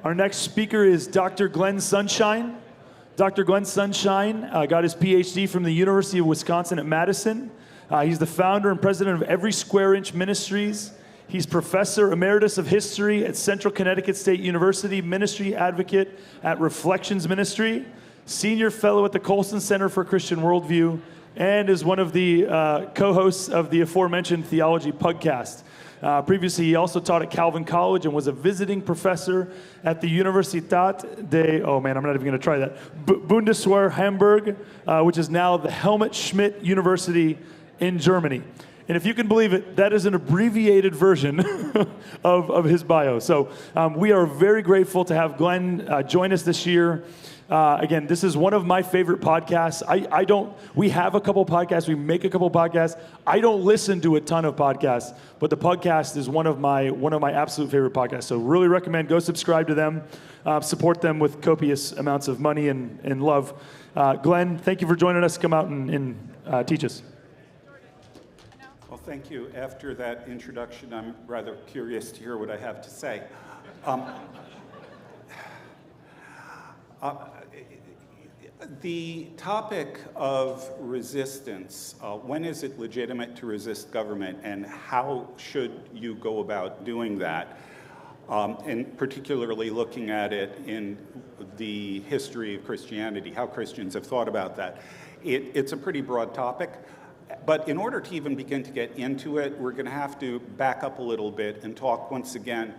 Our next speaker is Dr. Glenn Sunshine. Dr. Glenn Sunshine got his PhD from the University of Wisconsin at Madison. He's the founder and president of Every Square Inch Ministries. He's professor emeritus of history at Central Connecticut State University, ministry advocate at Reflections Ministry, senior fellow at the Colson Center for Christian Worldview, and is one of the co-hosts of the aforementioned Theology podcast. Previously, he also taught at Calvin College and was a visiting professor at the Universitat de, I'm not even going to try that, Bundeswehr Hamburg, which is now the Helmut Schmidt University in Germany. And if you can believe it, that is an abbreviated version of his bio. So we are very grateful to have Glenn join us this year. Again, this is one of my favorite podcasts. We have a couple podcasts, we make a couple podcasts. I don't listen to a ton of podcasts, but the podcast is one of my absolute favorite podcasts. So really recommend, go subscribe to them, support them with copious amounts of money and love. Glenn, thank you for joining us. Come out and teach us. Well, thank you. After that introduction, I'm rather curious to hear what I have to say. The topic of resistance, when is it legitimate to resist government, and how should you go about doing that, and particularly looking at it in the history of Christianity, how Christians have thought about that. It's a pretty broad topic, but in order to even begin to get into it, we're going to have to back up a little bit and talk once again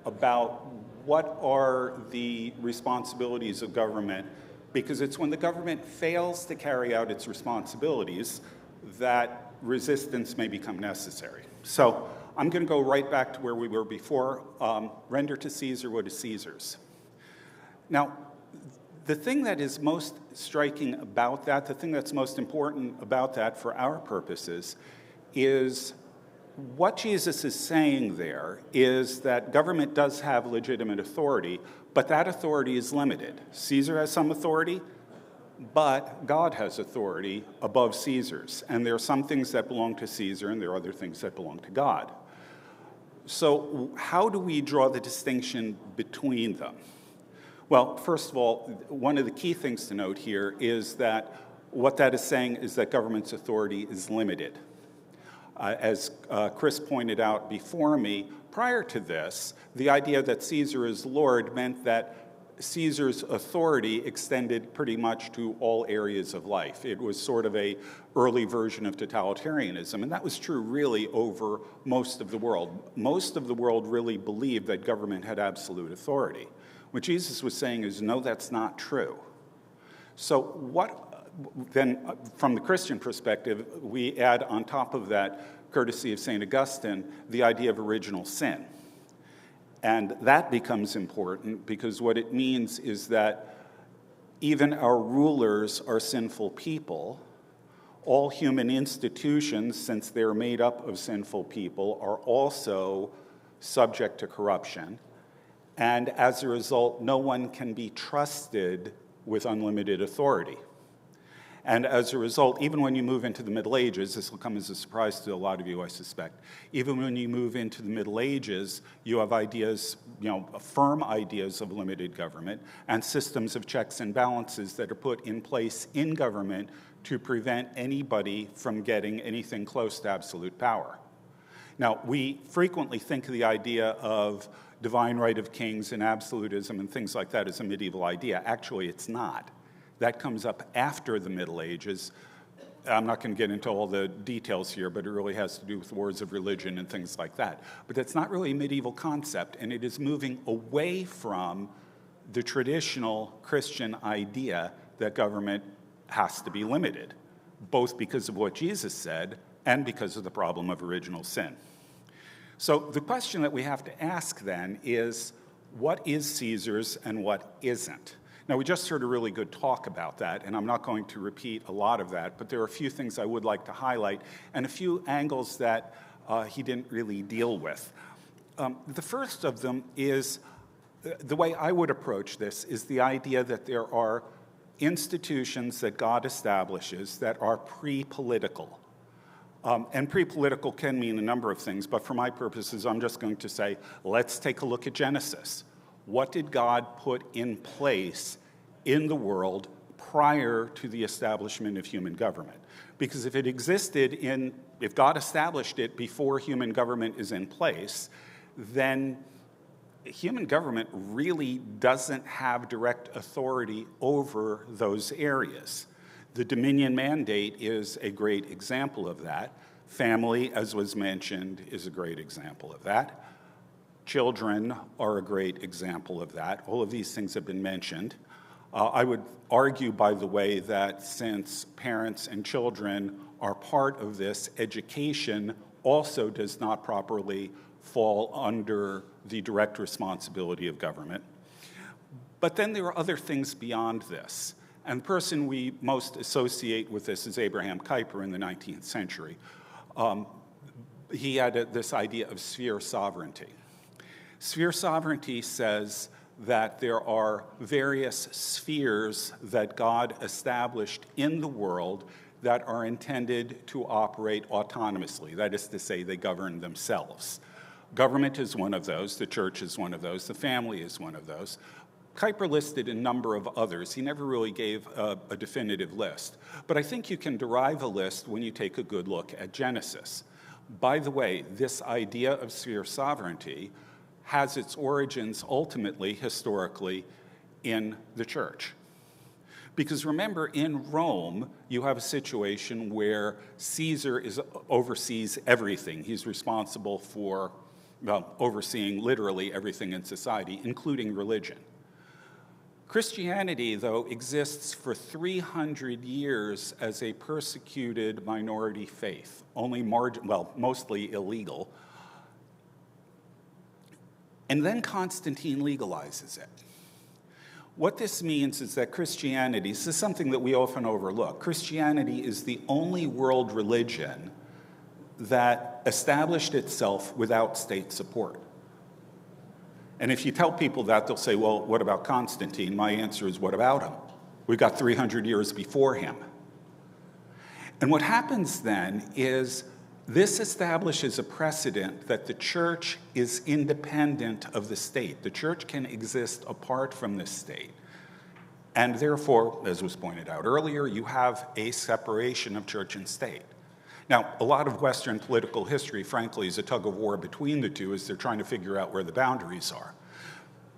about what are the responsibilities of government, because it's when the government fails to carry out its responsibilities that resistance may become necessary. So I'm going to go right back to where we were before. Render to Caesar what is Caesar's. Now, the thing that is most striking about that, the thing that's most important about that for our purposes, is what Jesus is saying there is that government does have legitimate authority, but that authority is limited. Caesar has some authority, but God has authority above Caesar's. And there are some things that belong to Caesar, and there are other things that belong to God. So how do we draw the distinction between them? Well, first of all, one of the key things to note here is that what that is saying is that government's authority is limited. As Chris pointed out before me, prior to this, the idea that Caesar is Lord meant that Caesar's authority extended pretty much to all areas of life. It was sort of a early version of totalitarianism, and that was true really over most of the world. Most of the world really believed that government had absolute authority. What Jesus was saying is, no, that's not true. So what then, from the Christian perspective, we add on top of that, courtesy of St. Augustine, the idea of original sin. And that becomes important because what it means is that even our rulers are sinful people. All human institutions, since they're made up of sinful people, are also subject to corruption. And as a result, no one can be trusted with unlimited authority. And as a result, even when you move into the Middle Ages, this will come as a surprise to a lot of you, I suspect. Even when you move into the Middle Ages, you have ideas, firm ideas of limited government and systems of checks and balances that are put in place in government to prevent anybody from getting anything close to absolute power. Now, we frequently think of the idea of divine right of kings and absolutism and things like that as a medieval idea. Actually, it's not. That comes up after the Middle Ages. I'm not going to get into all the details here, but it really has to do with wars of religion and things like that. But that's not really a medieval concept, and it is moving away from the traditional Christian idea that government has to be limited, both because of what Jesus said and because of the problem of original sin. So the question that we have to ask then is, what is Caesar's and what isn't? Now, we just heard a really good talk about that, and I'm not going to repeat a lot of that, but there are a few things I would like to highlight and a few angles that he didn't really deal with. The first of them is, the way I would approach this is the idea that there are institutions that God establishes that are pre-political. And pre-political can mean a number of things, but for my purposes, I'm just going to say, let's take a look at Genesis. What did God put in place in the world prior to the establishment of human government? Because if God established it before human government is in place, then human government really doesn't have direct authority over those areas. The dominion mandate is a great example of that. Family, as was mentioned, is a great example of that. Children are a great example of that. All of these things have been mentioned. I would argue, by the way, that since parents and children are part of this, education also does not properly fall under the direct responsibility of government. But then there are other things beyond this. And the person we most associate with this is Abraham Kuyper in the 19th century. He had this idea of sphere sovereignty. Sphere sovereignty says that there are various spheres that God established in the world that are intended to operate autonomously. That is to say, they govern themselves. Government is one of those, the church is one of those, the family is one of those. Kuyper listed a number of others. He never really gave a definitive list. But I think you can derive a list when you take a good look at Genesis. By the way, this idea of sphere sovereignty has its origins ultimately, historically, in the church. Because remember, in Rome, you have a situation where Caesar oversees everything. He's responsible for overseeing literally everything in society, including religion. Christianity, though, exists for 300 years as a persecuted minority faith, mostly illegal. And then Constantine legalizes it. What this means is that Christianity, this is something that we often overlook, Christianity is the only world religion that established itself without state support. And if you tell people that, they'll say, well, what about Constantine? My answer is, what about him? We got 300 years before him. And what happens then is this establishes a precedent that the church is independent of the state. The church can exist apart from the state. And therefore, as was pointed out earlier, you have a separation of church and state. Now, a lot of Western political history, frankly, is a tug of war between the two as they're trying to figure out where the boundaries are.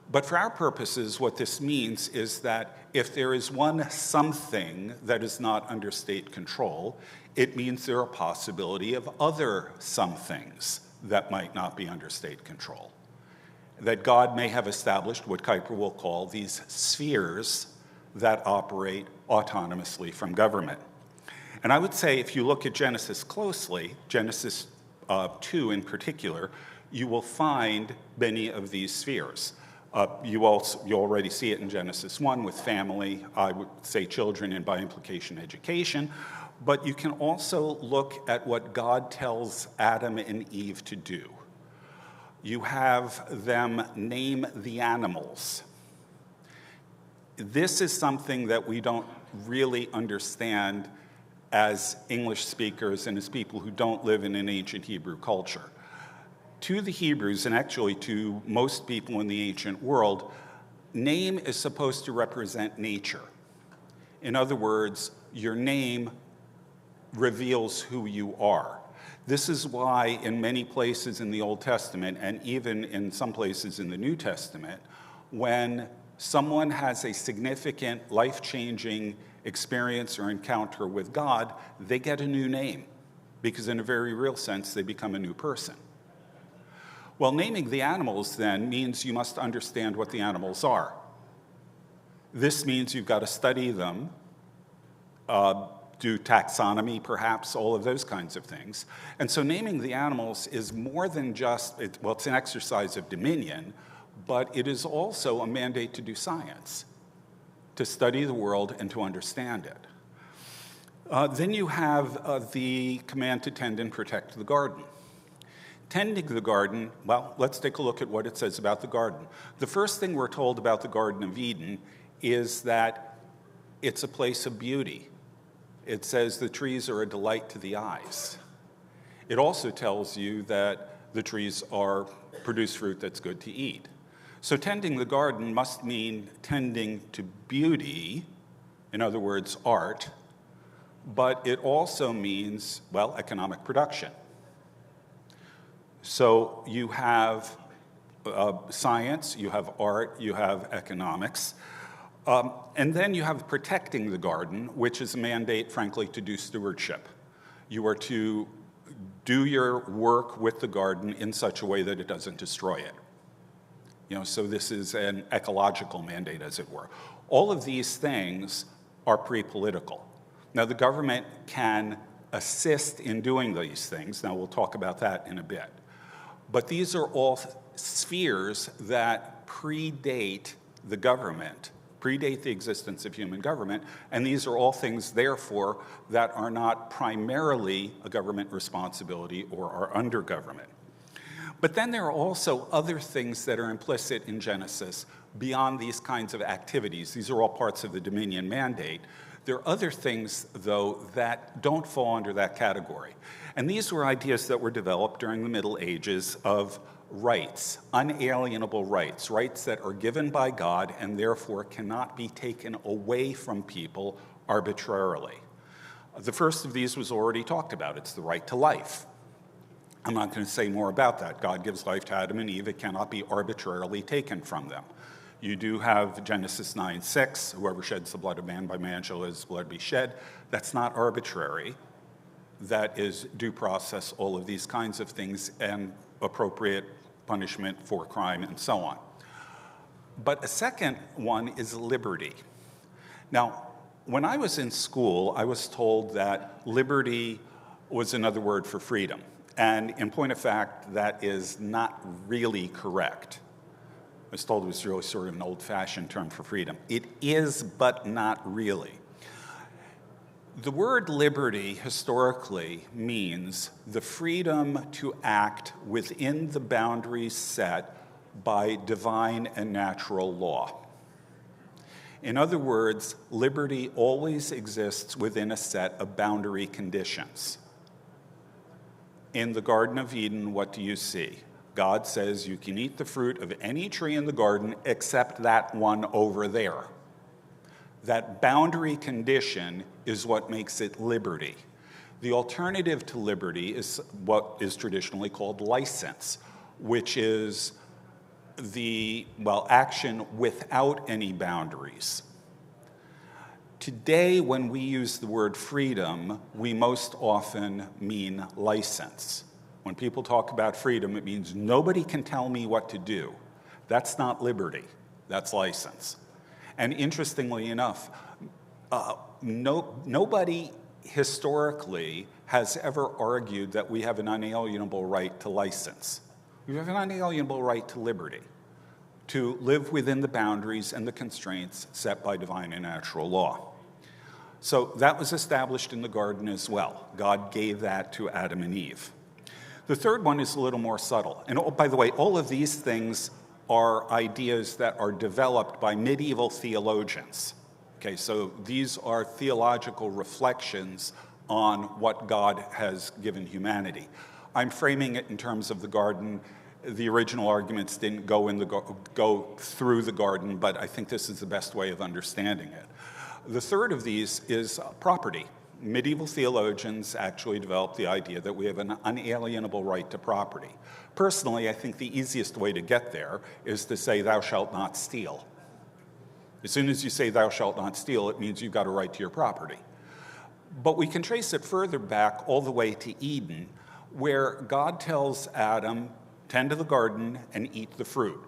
But for our purposes, what this means is that if there is one something that is not under state control, it means there are a possibility of other somethings that might not be under state control. That God may have established what Kuyper will call these spheres that operate autonomously from government. And I would say if you look at Genesis closely, Genesis 2 in particular, you will find many of these spheres. You already see it in Genesis 1 with family, I would say children, and by implication education. But you can also look at what God tells Adam and Eve to do. You have them name the animals. This is something that we don't really understand as English speakers and as people who don't live in an ancient Hebrew culture. To the Hebrews, and actually to most people in the ancient world, name is supposed to represent nature. In other words, your name reveals who you are. This is why in many places in the Old Testament, and even in some places in the New Testament, when someone has a significant, life-changing experience or encounter with God, they get a new name, because in a very real sense, they become a new person. Well, naming the animals then means you must understand what the animals are. This means you've got to study them, do taxonomy perhaps, all of those kinds of things. And so naming the animals is more than just, it's an exercise of dominion, but it is also a mandate to do science, to study the world and to understand it. Then you have the command to tend and protect the garden. Tending the garden, well, let's take a look at what it says about the garden. The first thing we're told about the Garden of Eden is that it's a place of beauty. It says the trees are a delight to the eyes. It also tells you that the trees produce fruit that's good to eat. So tending the garden must mean tending to beauty, in other words, art, but it also means, well, economic production. So you have science, you have art, you have economics, and then you have protecting the garden, which is a mandate, frankly, to do stewardship. You are to do your work with the garden in such a way that it doesn't destroy it. So this is an ecological mandate, as it were. All of these things are pre-political. Now, the government can assist in doing these things. Now, we'll talk about that in a bit. But these are all spheres that predate the government, predate the existence of human government, and these are all things, therefore, that are not primarily a government responsibility or are under government. But then there are also other things that are implicit in Genesis beyond these kinds of activities. These are all parts of the dominion mandate. There are other things, though, that don't fall under that category. And these were ideas that were developed during the Middle Ages of rights, unalienable rights, rights that are given by God and therefore cannot be taken away from people arbitrarily. The first of these was already talked about. It's the right to life. I'm not going to say more about that. God gives life to Adam and Eve. It cannot be arbitrarily taken from them. You do have Genesis 9:6, whoever sheds the blood of man, by man shall his blood be shed. That's not arbitrary. That is due process, all of these kinds of things, and appropriate punishment for crime and so on. But a second one is liberty. Now, when I was in school, I was told that liberty was another word for freedom. And in point of fact, that is not really correct. I was told it was really sort of an old-fashioned term for freedom. It is, but not really. The word liberty historically means the freedom to act within the boundaries set by divine and natural law. In other words, liberty always exists within a set of boundary conditions. In the Garden of Eden, what do you see? God says you can eat the fruit of any tree in the garden except that one over there. That boundary condition is what makes it liberty. The alternative to liberty is what is traditionally called license, which is action without any boundaries. Today, when we use the word freedom, we most often mean license. When people talk about freedom, it means nobody can tell me what to do. That's not liberty, that's license. And interestingly enough, nobody historically has ever argued that we have an unalienable right to license. We have an unalienable right to liberty, to live within the boundaries and the constraints set by divine and natural law. So that was established in the garden as well. God gave that to Adam and Eve. The third one is a little more subtle. And by the way, all of these things are ideas that are developed by medieval theologians. Okay, so these are theological reflections on what God has given humanity. I'm framing it in terms of the garden. The original arguments didn't go through the garden, but I think this is the best way of understanding it. The third of these is property. Medieval theologians actually developed the idea that we have an unalienable right to property. Personally, I think the easiest way to get there is to say, thou shalt not steal. As soon as you say thou shalt not steal, it means you've got a right to your property. But we can trace it further back all the way to Eden, where God tells Adam, tend to the garden and eat the fruit.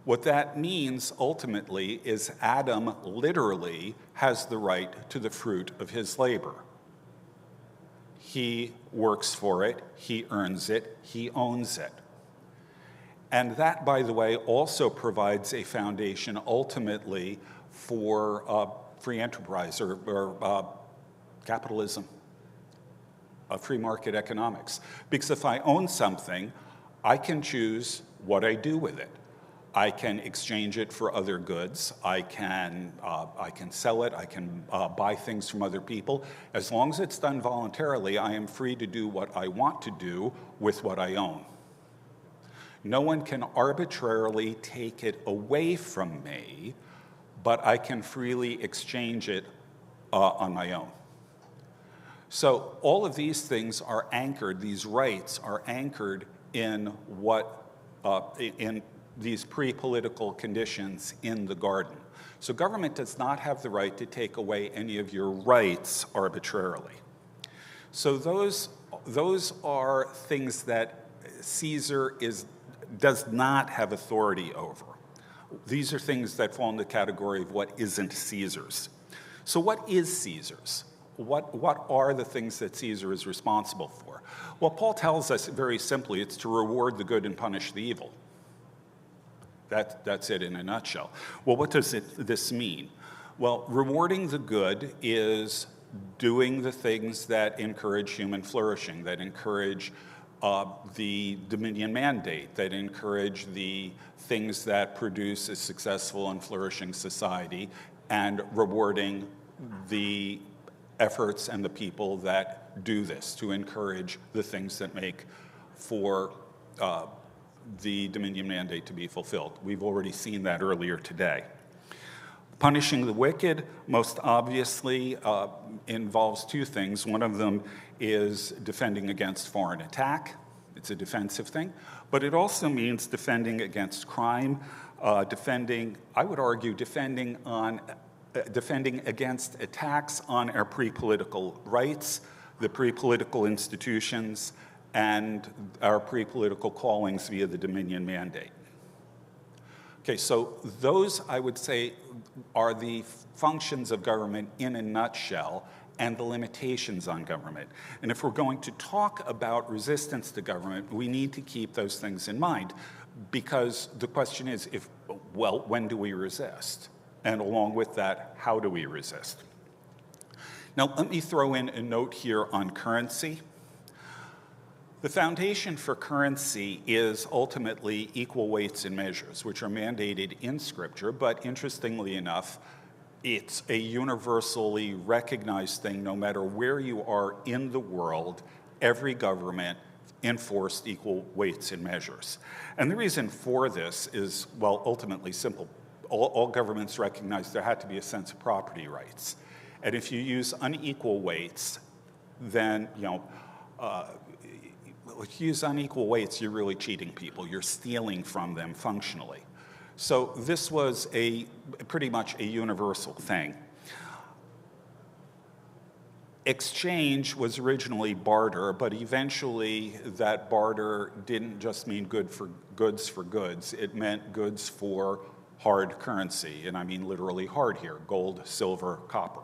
What that means ultimately is Adam literally has the right to the fruit of his labor. He works for it, he earns it, he owns it. And that, by the way, also provides a foundation ultimately for free enterprise or capitalism, free market economics. Because if I own something, I can choose what I do with it. I can exchange it for other goods. I can sell it. I can buy things from other people. As long as it's done voluntarily, I am free to do what I want to do with what I own. No one can arbitrarily take it away from me, but I can freely exchange it on my own. So all of these things are anchored, these rights are anchored in in these pre-political conditions in the garden. So government does not have the right to take away any of your rights arbitrarily. So those are things that Caesar does not have authority over. These are things that fall in the category of what isn't Caesar's. So what is Caesar's? What are the things that Caesar is responsible for? Well, Paul tells us very simply, it's to reward the good and punish the evil. That's it in a nutshell. Well, what does this mean? Well, rewarding the good is doing the things that encourage human flourishing, that encourage the dominion mandate, that encourage the things that produce a successful and flourishing society, and rewarding the efforts and the people that do this to encourage the things that make for the dominion mandate to be fulfilled. We've already seen that earlier today. Punishing the wicked, most obviously, involves two things. One of them is defending against foreign attack. It's a defensive thing. But it also means defending against crime, defending against attacks on our pre-political rights, the pre-political institutions, and our pre-political callings via the dominion mandate. Okay, so those, I would say, are the functions of government in a nutshell and the limitations on government. And if we're going to talk about resistance to government, we need to keep those things in mind, because the question is, when do we resist? And along with that, how do we resist? Now, let me throw in a note here on currency. The foundation for currency is ultimately equal weights and measures, which are mandated in Scripture, but interestingly enough, it's a universally recognized thing. No matter where you are in the world, every government enforced equal weights and measures. And the reason for this is, well, ultimately simple. All governments recognize there had to be a sense of property rights. And if you use unequal weights, then, if you use unequal weights, you're really cheating people. You're stealing from them functionally. So this was pretty much a universal thing. Exchange was originally barter, but eventually that barter didn't just mean goods for goods. It meant goods for hard currency, and I mean literally hard here, gold, silver, copper.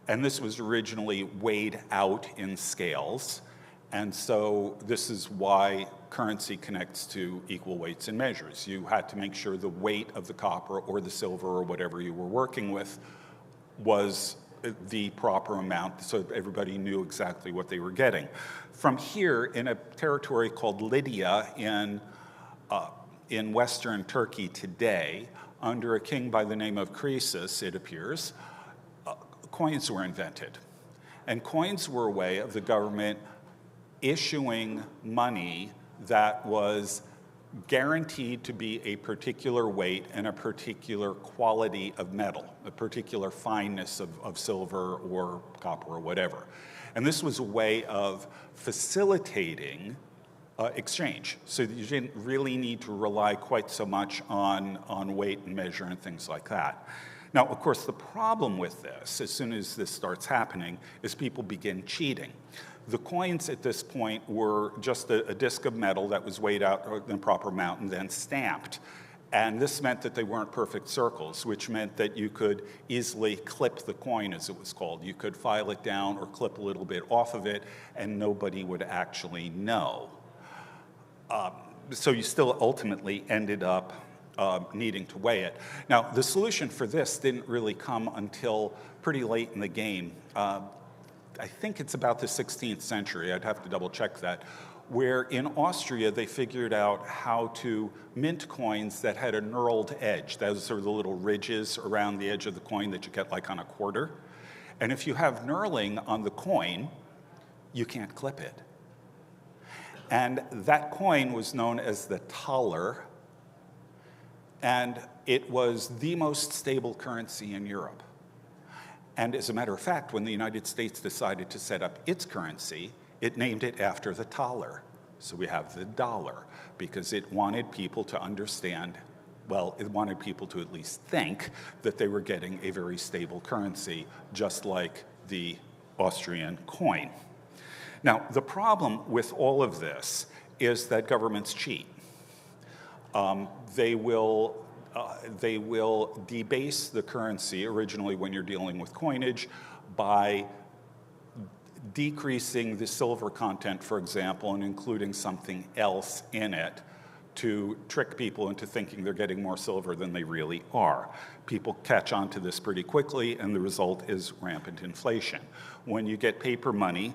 And this was originally weighed out in scales. And so this is why currency connects to equal weights and measures. You had to make sure the weight of the copper or the silver or whatever you were working with was the proper amount, so everybody knew exactly what they were getting. From here, in a territory called Lydia in western Turkey today, under a king by the name of Croesus, it appears, coins were invented. And coins were a way of the government issuing money that was guaranteed to be a particular weight and a particular quality of metal, a particular fineness of silver or copper or whatever. And this was a way of facilitating exchange, so that you didn't really need to rely quite so much on weight and measure and things like that. Now, of course, the problem with this, as soon as this starts happening, is people begin cheating. The coins at this point were just a disc of metal that was weighed out in the proper amount and then stamped. And this meant that they weren't perfect circles, which meant that you could easily clip the coin, as it was called. You could file it down or clip a little bit off of it, and nobody would actually know. So you still ultimately ended up needing to weigh it. Now, the solution for this didn't really come until pretty late in the game. I think it's about the 16th century, I'd have to double check that, where in Austria they figured out how to mint coins that had a knurled edge. Those are the little ridges around the edge of the coin that you get like on a quarter. And if you have knurling on the coin, you can't clip it. And that coin was known as the thaler, and it was the most stable currency in Europe. And as a matter of fact, when the United States decided to set up its currency, it named it after the thaler. So we have the dollar, because it wanted people to understand, well, it wanted people to at least think that they were getting a very stable currency, just like the Austrian coin. Now, the problem with all of this is that governments cheat. They will debase the currency originally when you're dealing with coinage by decreasing the silver content, for example, and including something else in it to trick people into thinking they're getting more silver than they really are. People catch on to this pretty quickly, and the result is rampant inflation. When you get paper money,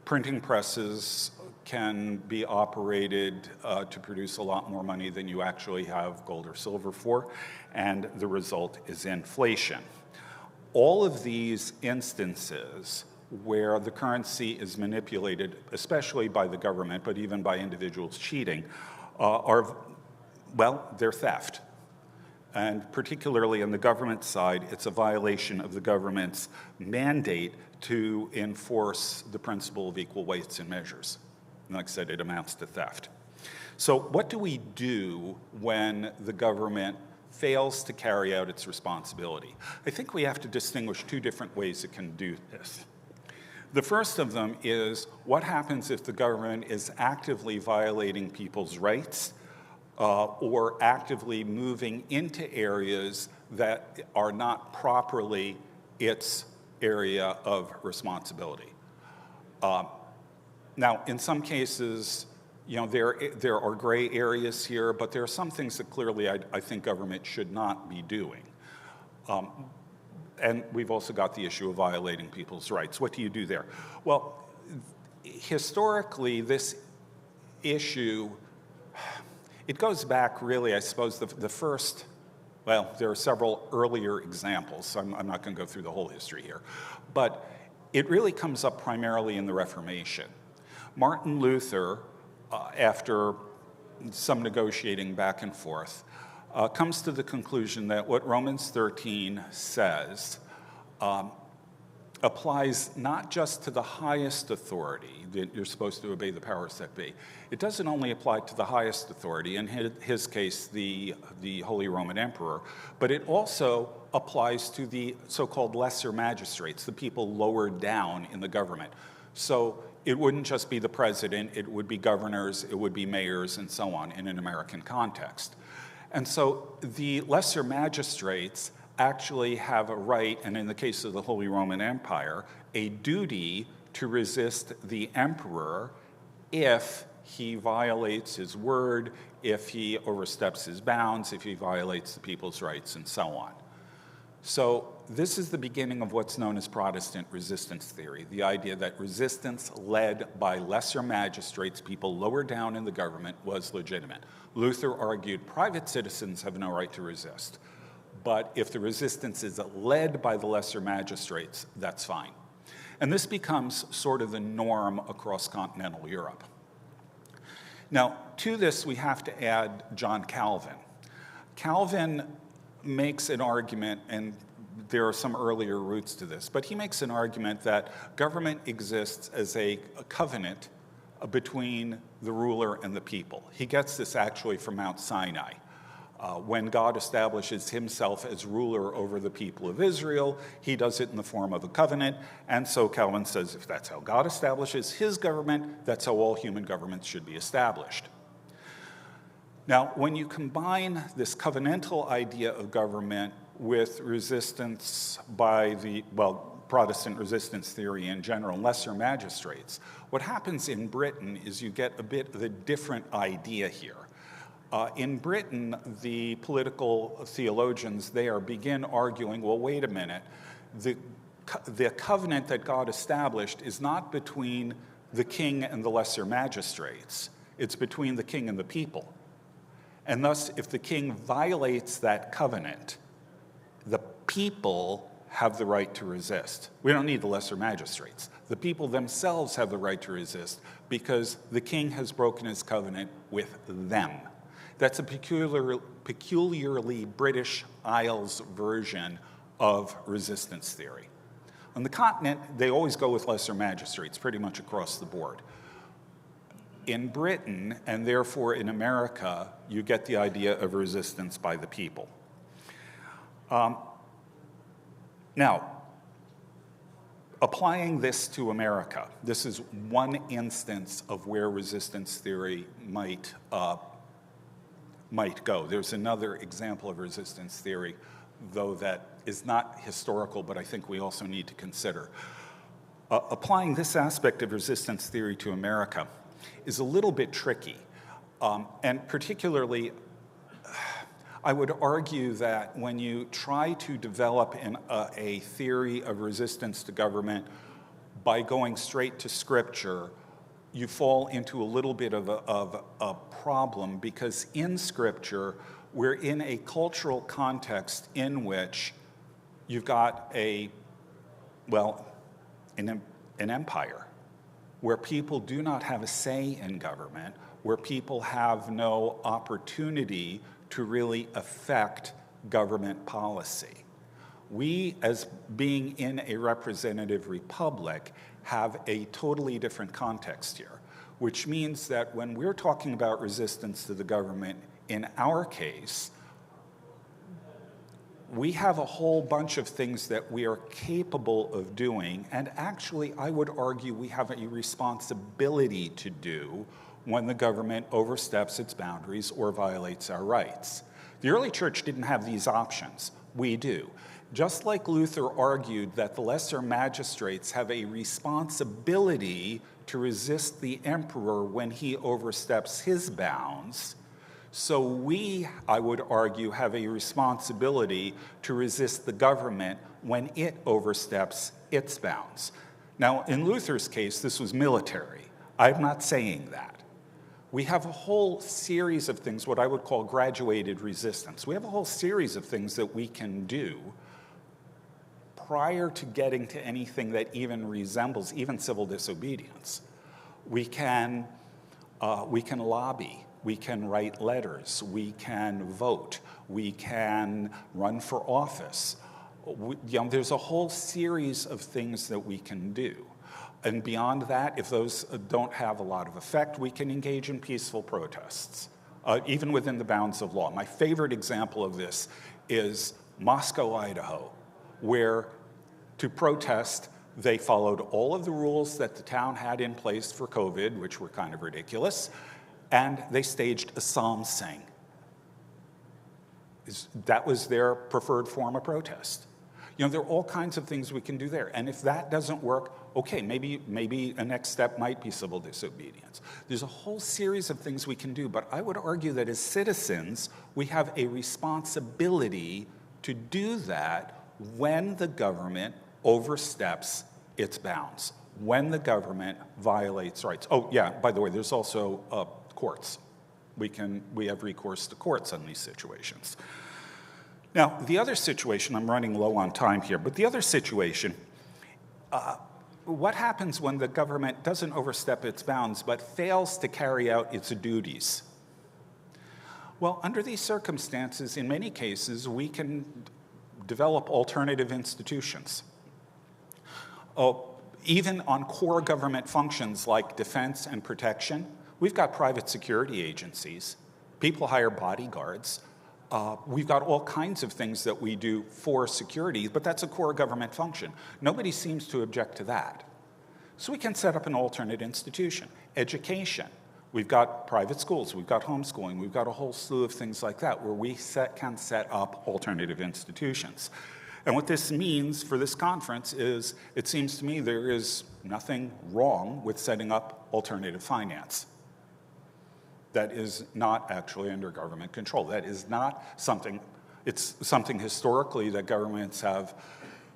printing presses can be operated to produce a lot more money than you actually have gold or silver for, and the result is inflation. All of these instances where the currency is manipulated, especially by the government, but even by individuals cheating, they're theft. And particularly on the government side, it's a violation of the government's mandate to enforce the principle of equal weights and measures. And like I said, it amounts to theft. So what do we do when the government fails to carry out its responsibility? I think we have to distinguish two different ways it can do this. The first of them is what happens if the government is actively violating people's rights or actively moving into areas that are not properly its area of responsibility. Now, in some cases, there are gray areas here, but there are some things that clearly I think government should not be doing. And we've also got the issue of violating people's rights. What do you do there? Well, historically, this issue, it goes back really, I suppose, the first, well, there are several earlier examples, so I'm not going to go through the whole history here. But it really comes up primarily in the Reformation. Martin Luther, after some negotiating back and forth, comes to the conclusion that what Romans 13 says applies not just to the highest authority, that you're supposed to obey the powers that be. It doesn't only apply to the highest authority, in his case, the Holy Roman Emperor, but it also applies to the so-called lesser magistrates, the people lower down in the government. So it wouldn't just be the president, it would be governors, it would be mayors, and so on in an American context. And so the lesser magistrates actually have a right, and in the case of the Holy Roman Empire, a duty to resist the emperor if he violates his word, if he oversteps his bounds, if he violates the people's rights, and so on. So this is the beginning of what's known as Protestant resistance theory, the idea that resistance led by lesser magistrates, people lower down in the government, was legitimate. Luther argued private citizens have no right to resist, but if the resistance is led by the lesser magistrates, that's fine. And this becomes sort of the norm across continental Europe. Now, to this, we have to add John Calvin. Calvin makes an argument, and there are some earlier roots to this, but he makes an argument that government exists as a covenant between the ruler and the people. He gets this actually from Mount Sinai. When God establishes himself as ruler over the people of Israel, he does it in the form of a covenant, and so Calvin says if that's how God establishes his government, that's how all human governments should be established. Now, when you combine this covenantal idea of government with resistance by the, Protestant resistance theory in general, lesser magistrates, what happens in Britain is you get a bit of a different idea here. In Britain, the political theologians there begin arguing, well, wait a minute, the covenant that God established is not between the king and the lesser magistrates, it's between the king and the people. And thus, if the king violates that covenant, the people have the right to resist. We don't need the lesser magistrates. The people themselves have the right to resist because the king has broken his covenant with them. That's a peculiarly British Isles version of resistance theory. On the continent, they always go with lesser magistrates, pretty much across the board. In Britain, and therefore in America, you get the idea of resistance by the people. Now, applying this to America, this is one instance of where resistance theory might go. There's another example of resistance theory, though, that is not historical, but I think we also need to consider. Applying this aspect of resistance theory to America is a little bit tricky, and particularly I would argue that when you try to develop a theory of resistance to government by going straight to Scripture, you fall into a little bit of a problem, because in Scripture, we're in a cultural context in which you've got an empire where people do not have a say in government, where people have no opportunity to really affect government policy. We, as being in a representative republic, have a totally different context here, which means that when we're talking about resistance to the government, in our case, we have a whole bunch of things that we are capable of doing, and actually, I would argue we have a responsibility to do when the government oversteps its boundaries or violates our rights. The early church didn't have these options. We do. Just like Luther argued that the lesser magistrates have a responsibility to resist the emperor when he oversteps his bounds, so we, I would argue, have a responsibility to resist the government when it oversteps its bounds. Now, in Luther's case, this was military. I'm not saying that. We have a whole series of things, what I would call graduated resistance. We have a whole series of things that we can do prior to getting to anything that even resembles even civil disobedience. We can lobby. We can write letters, we can vote, we can run for office. There's a whole series of things that we can do. And beyond that, if those don't have a lot of effect, we can engage in peaceful protests, even within the bounds of law. My favorite example of this is Moscow, Idaho, where to protest, they followed all of the rules that the town had in place for COVID, which were kind of ridiculous, and they staged a psalm sing. That was their preferred form of protest. There are all kinds of things we can do there. And if that doesn't work, okay, maybe a next step might be civil disobedience. There's a whole series of things we can do, but I would argue that as citizens, we have a responsibility to do that when the government oversteps its bounds, when the government violates rights. Oh, yeah, by the way, there's also courts. We have recourse to courts on these situations. Now, the other situation, I'm running low on time here, but the other situation, what happens when the government doesn't overstep its bounds but fails to carry out its duties? Well, under these circumstances, in many cases, we can develop alternative institutions. Even on core government functions like defense and protection, we've got private security agencies. People hire bodyguards. We've got all kinds of things that we do for security, but that's a core government function. Nobody seems to object to that. So we can set up an alternate institution. Education. We've got private schools. We've got homeschooling. We've got a whole slew of things like that where we can set up alternative institutions. And what this means for this conference is, it seems to me there is nothing wrong with setting up alternative finance. That is not actually under government control. That is not something, it's something historically that governments have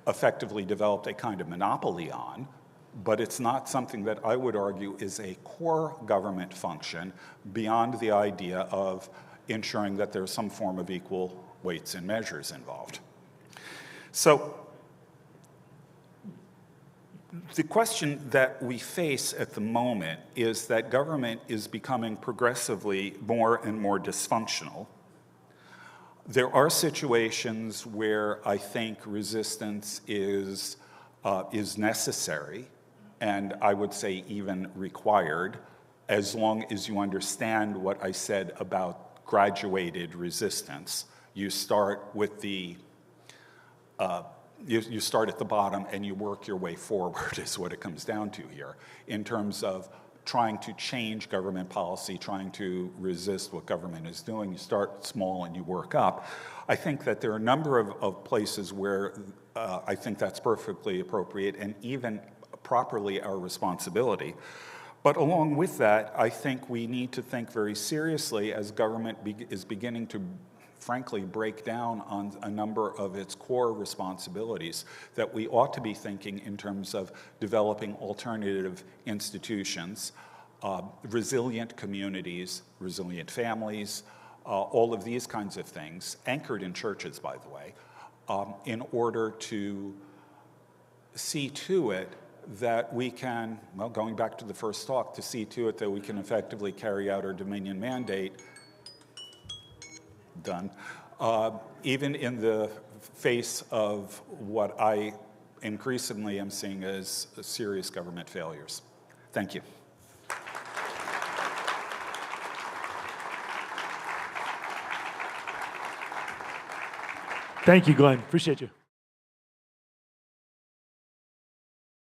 effectively developed a kind of monopoly on, but it's not something that I would argue is a core government function beyond the idea of ensuring that there's some form of equal weights and measures involved. So The question that we face at the moment is that government is becoming progressively more and more dysfunctional. There are situations where I think resistance is necessary, and I would say even required, as long as you understand what I said about graduated resistance. You start with you start at the bottom and you work your way forward is what it comes down to here in terms of trying to change government policy, trying to resist what government is doing. You start small and you work up. I think that there are a number of places where I think that's perfectly appropriate and even properly our responsibility. But along with that, I think we need to think very seriously as government is beginning to frankly break down on a number of its core responsibilities, that we ought to be thinking in terms of developing alternative institutions, resilient communities, resilient families, all of these kinds of things, anchored in churches, by the way, in order to see to it that we can, well, going back to the first talk, to see to it that we can effectively carry out our Dominion mandate, done, even in the face of what I increasingly am seeing as serious government failures. Thank you. Thank you, Glenn. Appreciate you.